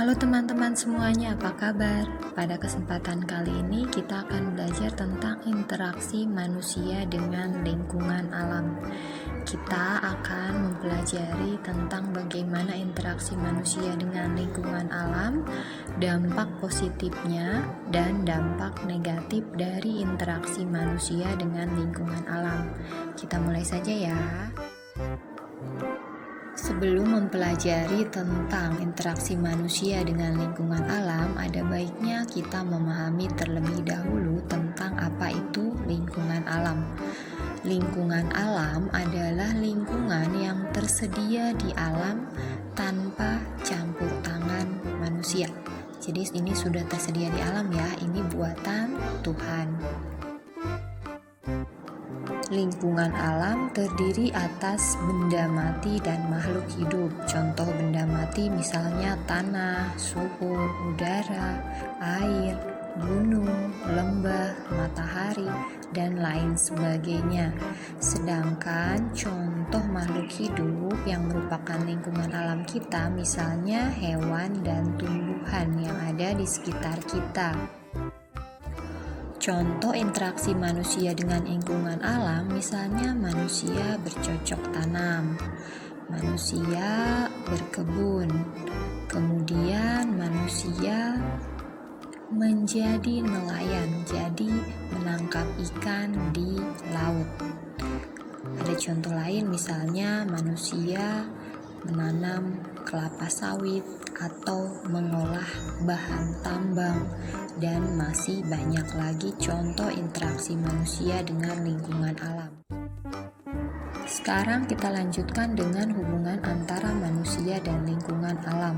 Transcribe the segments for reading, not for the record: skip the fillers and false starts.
Halo teman-teman semuanya, apa kabar? Pada kesempatan kali ini kita akan belajar tentang interaksi manusia dengan lingkungan alam. Kita akan mempelajari tentang bagaimana interaksi manusia dengan lingkungan alam, dampak positifnya dan dampak negatif dari interaksi manusia dengan lingkungan alam. Kita mulai saja ya. Sebelum mempelajari tentang interaksi manusia dengan lingkungan alam, ada baiknya kita memahami terlebih dahulu tentang apa itu lingkungan alam. Lingkungan alam adalah lingkungan yang tersedia di alam tanpa campur tangan manusia. Jadi ini sudah tersedia di alam ya, ini buatan Tuhan. Lingkungan alam terdiri atas benda mati dan makhluk hidup. Contoh benda mati misalnya tanah, suhu, udara, air, gunung, lembah, matahari, dan lain sebagainya. Sedangkan contoh makhluk hidup yang merupakan lingkungan alam kita misalnya hewan dan tumbuhan yang ada di sekitar kita. Contoh interaksi manusia dengan lingkungan alam, misalnya manusia bercocok tanam, manusia berkebun, kemudian manusia menjadi nelayan, jadi menangkap ikan di laut. Ada contoh lain, misalnya manusia menanam kelapa sawit atau mengolah bahan tambang, dan masih banyak lagi contoh interaksi manusia dengan lingkungan alam. Sekarang kita lanjutkan dengan hubungan antara manusia dan lingkungan alam.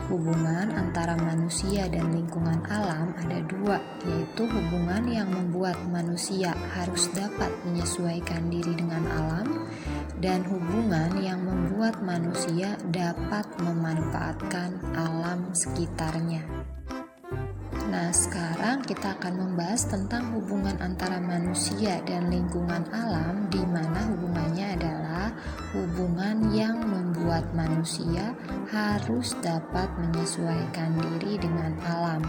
Hubungan antara manusia dan lingkungan alam ada dua, yaitu hubungan yang membuat manusia harus dapat menyesuaikan diri dengan alam, dan hubungan yang membuat manusia dapat memanfaatkan alam sekitarnya. Nah, sekarang kita akan membahas tentang hubungan antara manusia dan lingkungan alam, di mana hubungannya adalah hubungan yang membuat manusia harus dapat menyesuaikan diri dengan alam.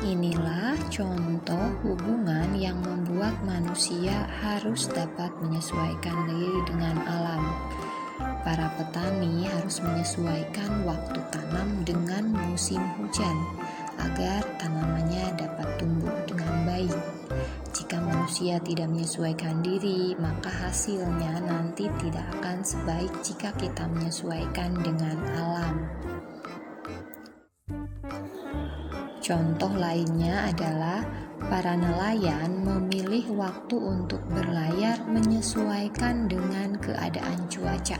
Inilah contoh hubungan yang membuat manusia harus dapat menyesuaikan diri dengan alam. Para petani harus menyesuaikan waktu tanam dengan musim hujan agar tanamannya dapat tumbuh dengan baik. Jika manusia tidak menyesuaikan diri, maka hasilnya nanti tidak akan sebaik jika kita menyesuaikan dengan alam. Contoh lainnya adalah para nelayan memilih waktu untuk berlayar menyesuaikan dengan keadaan cuaca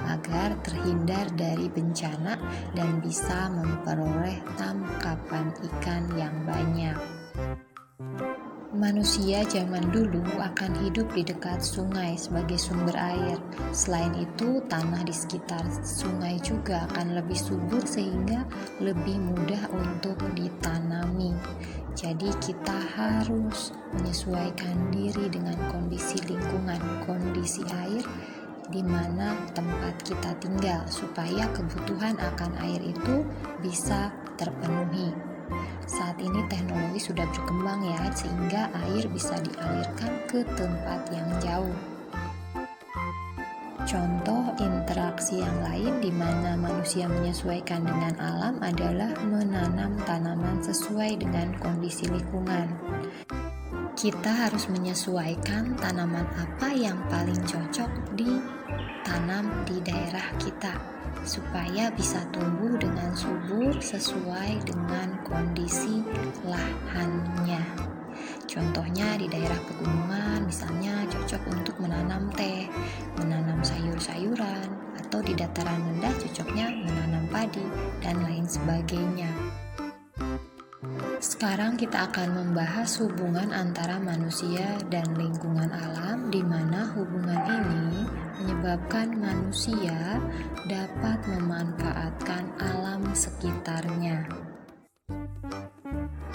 agar terhindar dari bencana dan bisa memperoleh tangkapan ikan yang banyak. Manusia zaman dulu akan hidup di dekat sungai sebagai sumber air. Selain itu, tanah di sekitar sungai juga akan lebih subur sehingga lebih mudah untuk ditanami. Jadi kita harus menyesuaikan diri dengan kondisi lingkungan, kondisi air di mana tempat kita tinggal, supaya kebutuhan akan air itu bisa terpenuhi. Saat ini teknologi sudah berkembang ya, sehingga air bisa dialirkan ke tempat yang jauh. Contoh interaksi yang lain di mana manusia menyesuaikan dengan alam adalah menanam tanaman sesuai dengan kondisi lingkungan. Kita harus menyesuaikan tanaman apa yang paling cocok ditanam di daerah kita, supaya bisa tumbuh dengan subur sesuai dengan kondisi lahannya. Contohnya di daerah pegunungan misalnya cocok untuk menanam teh, menanam sayur-sayuran, atau di dataran rendah cocoknya menanam padi, dan lain sebagainya. Sekarang kita akan membahas hubungan antara manusia dan lingkungan alam, di mana hubungan ini menyebabkan manusia dapat memanfaatkan alam sekitarnya.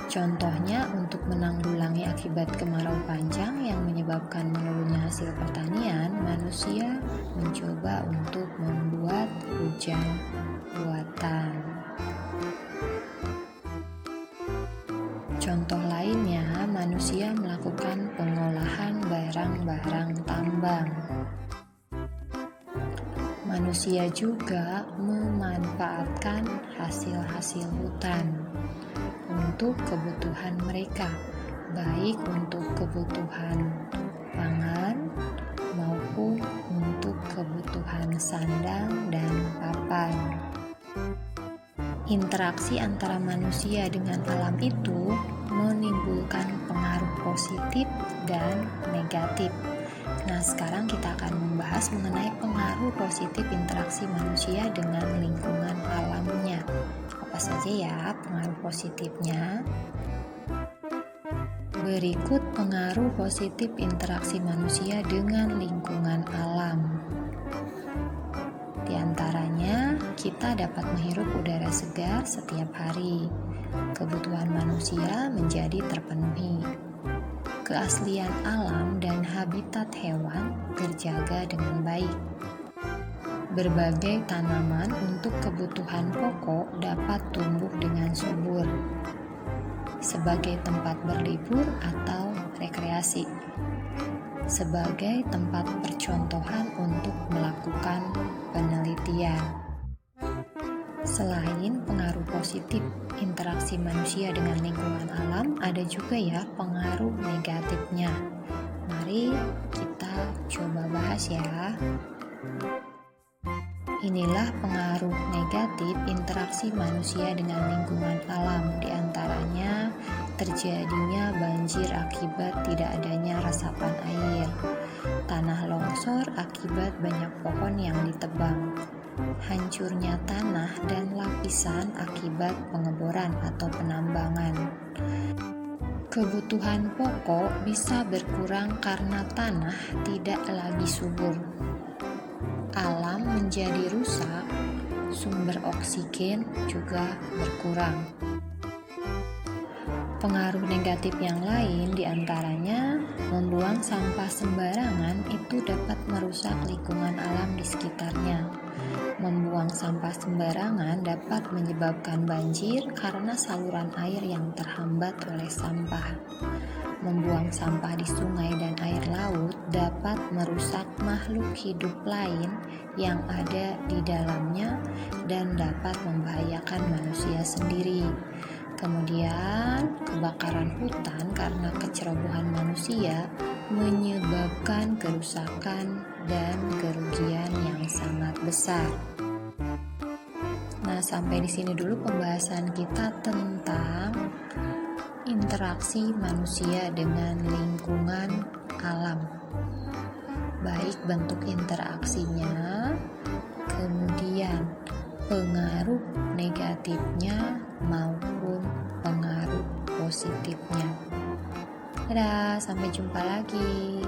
Contohnya, untuk menanggulangi akibat kemarau panjang yang menyebabkan menurunnya hasil pertanian, manusia mencoba untuk membuat hujan buatan. dan pengolahan barang-barang tambang. Manusia juga memanfaatkan hasil-hasil hutan untuk kebutuhan mereka, baik untuk kebutuhan pangan maupun untuk kebutuhan sandang dan papan. Interaksi antara manusia dengan alam itu menimbulkan pengaruh positif dan negatif. Nah, sekarang kita akan membahas mengenai pengaruh positif interaksi manusia dengan lingkungan alamnya. Apa saja ya pengaruh positifnya? Berikut pengaruh positif interaksi manusia dengan lingkungan alam. Di antaranya, kita dapat menghirup udara segar setiap hari. Kebutuhan manusia menjadi terpenuhi. Keaslian alam dan habitat hewan terjaga dengan baik. Berbagai tanaman untuk kebutuhan pokok dapat tumbuh dengan subur sebagai tempat berlibur atau rekreasi, sebagai tempat percontohan untuk melakukan penelitian. Selain pengaruh positif interaksi manusia dengan lingkungan alam, ada juga ya pengaruh negatifnya. Mari kita coba bahas ya. Inilah pengaruh negatif interaksi manusia dengan lingkungan alam. Di antaranya terjadinya banjir akibat tidak adanya resapan air, tanah longsor akibat banyak pohon yang ditebang, hancurnya tanah dan lapisan akibat pengeboran atau penambangan. Kebutuhan pokok bisa berkurang karena tanah tidak lagi subur. Alam menjadi rusak, sumber oksigen juga berkurang. Pengaruh negatif yang lain diantaranya membuang sampah sembarangan itu dapat merusak lingkungan alam di sekitarnya. Membuang sampah sembarangan dapat menyebabkan banjir karena saluran air yang terhambat oleh sampah. Membuang sampah di sungai dan air laut dapat merusak makhluk hidup lain yang ada di dalamnya dan dapat membahayakan manusia sendiri. Kemudian, kebakaran hutan karena kecerobohan manusia menyebabkan kerusakan dan kerugian yang sangat besar. Nah, sampai di sini dulu pembahasan kita tentang interaksi manusia dengan lingkungan alam. Baik bentuk interaksinya, kemudian pengaruh negatifnya maupun pengaruh positifnya. Dadah, sampai jumpa lagi.